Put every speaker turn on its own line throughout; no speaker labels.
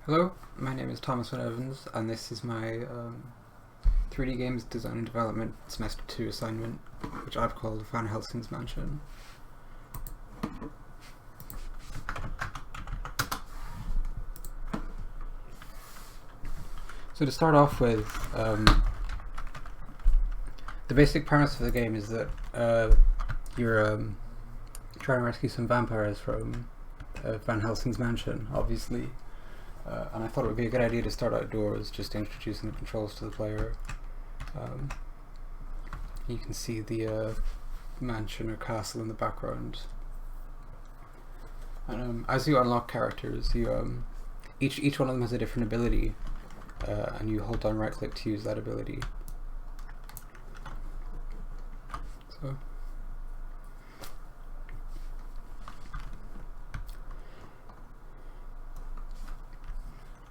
Hello, my name is Thomas Van Evans, and this is my 3D Games Design and Development Semester 2 assignment, which I've called Van Helsing's Mansion. So to start off with, the basic premise of the game is that you're trying to rescue some vampires from Van Helsing's mansion, obviously. And I thought it would be a good idea to start outdoors, just introducing the controls to the player. You can see the mansion or castle in the background. And as you unlock characters, you each one of them has a different ability, and you hold down right click to use that ability. So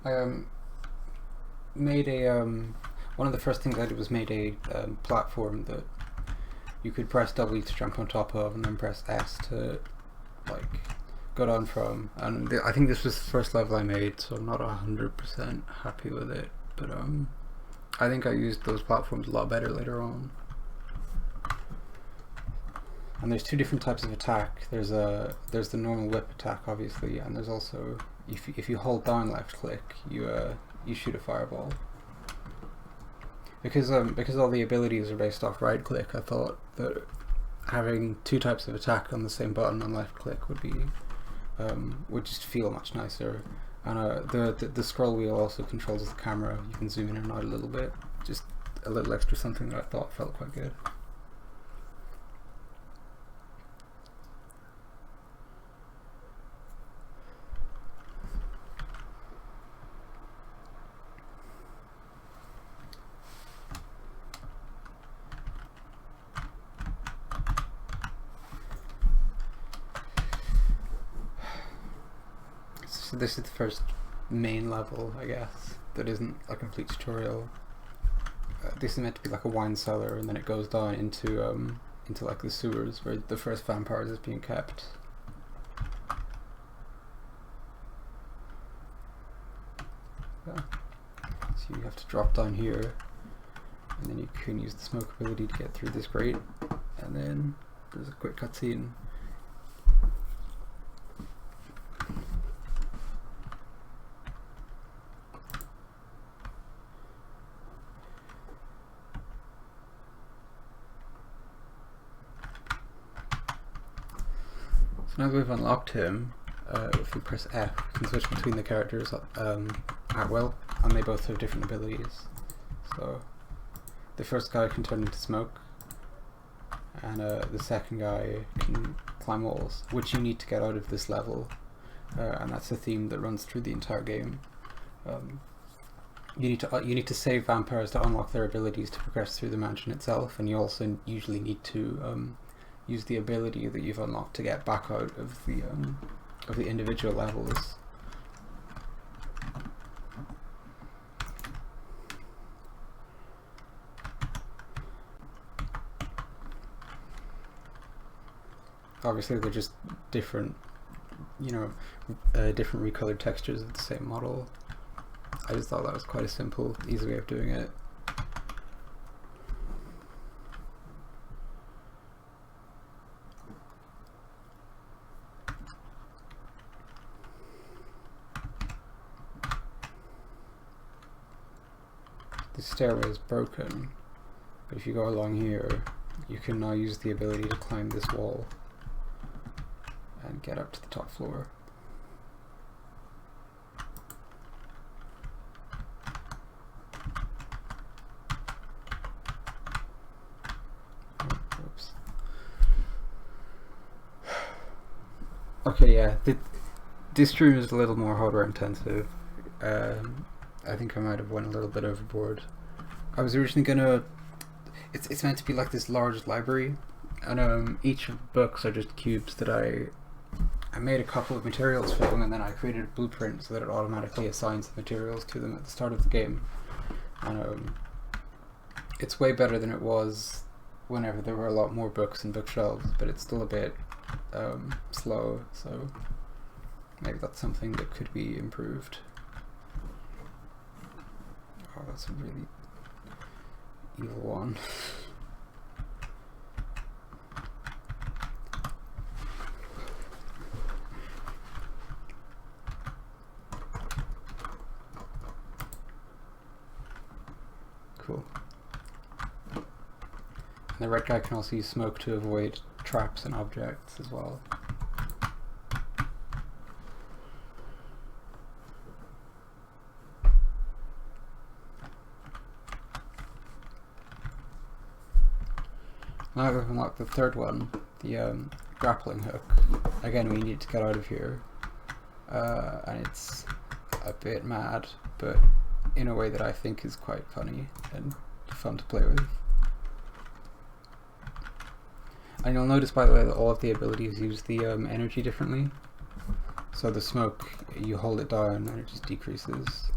I made a one of the first things I did was made a platform that you could press W to jump on top of, and then press S to like go down from. And I think this was the first level I made, so I'm not 100% happy with it. But I think I used those platforms a lot better later on. And there's two different types of attack. There's the normal whip attack, obviously, and there's also if you hold down left click, you shoot a fireball. Because all the abilities are based off right click, I thought that having two types of attack on the same button on left click would be would just feel much nicer. And the scroll wheel also controls the camera. You can zoom in and out a little bit. Just a little extra something that I thought felt quite good. So this is the first main level, I guess, that isn't a complete tutorial. This is meant to be like a wine cellar, and then it goes down into like the sewers where the first vampires is being kept. Yeah. So you have to drop down here, and then you can use the smoke ability to get through this grate, and then there's a quick cutscene. So now that we've unlocked him, if we press F, we can switch between the characters at will, and they both have different abilities. So the first guy can turn into smoke, and the second guy can climb walls, which you need to get out of this level, and that's a theme that runs through the entire game. You need to save vampires to unlock their abilities to progress through the mansion itself, and you also usually need to use the ability that you've unlocked to get back out of the individual levels. Obviously they're just different, different recolored textures of the same model. I just thought that was quite a simple, easy way of doing it. The stairway is broken, but if you go along here, you can now use the ability to climb this wall and get up to the top floor. Oops. Okay, yeah, this room is a little more hardware intensive. I think I might have went a little bit overboard. I was originally gonna... It's meant to be like this large library, and each of the books are just cubes that I made a couple of materials for them, and then I created a blueprint so that it automatically assigns the materials to them at the start of the game. And it's way better than it was whenever there were a lot more books and bookshelves, but it's still a bit slow, so maybe that's something that could be improved. Oh, that's a really evil one. Cool. And the red guy can also use smoke to avoid traps and objects as well. Now we've unlocked the third one, the grappling hook. Again, we need to get out of here. And it's a bit mad, but in a way that I think is quite funny and fun to play with. And you'll notice, by the way, that all of the abilities use the energy differently. So the smoke, you hold it down and it just decreases.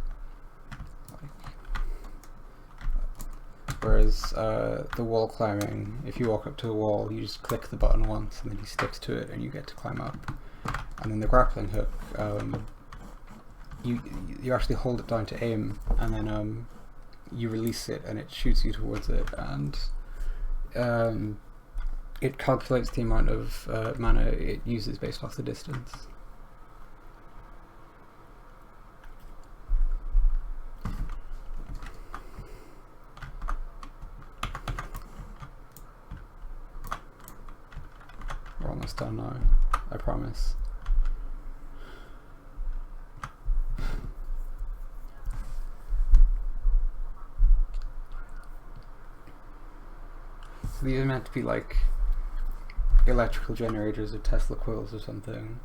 Whereas the wall climbing, if you walk up to a wall, you just click the button once and then he sticks to it and you get to climb up. And then the grappling hook, you actually hold it down to aim, and then you release it and it shoots you towards it, and it calculates the amount of mana it uses based off the distance. We're almost done now, I promise. So these are meant to be like electrical generators or Tesla coils or something.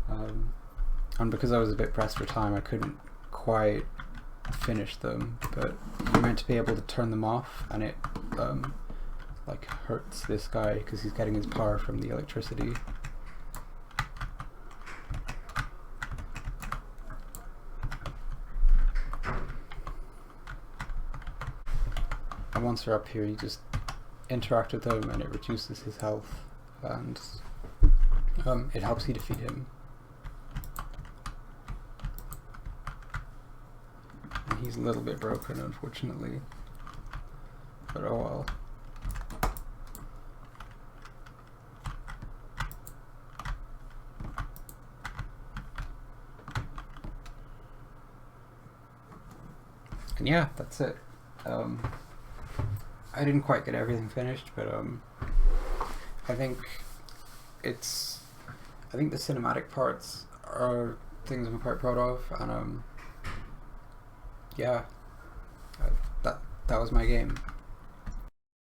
And because I was a bit pressed for time, I couldn't quite finish them, but you're meant to be able to turn them off, and it like hurts this guy because he's getting his power from the electricity. And once you're up here, you just interact with him and it reduces his health, and it helps you defeat him. And he's a little bit broken, unfortunately, but oh well. And yeah, that's it. I didn't quite get everything finished, but I think the cinematic parts are things I'm quite proud of, and yeah, that was my game.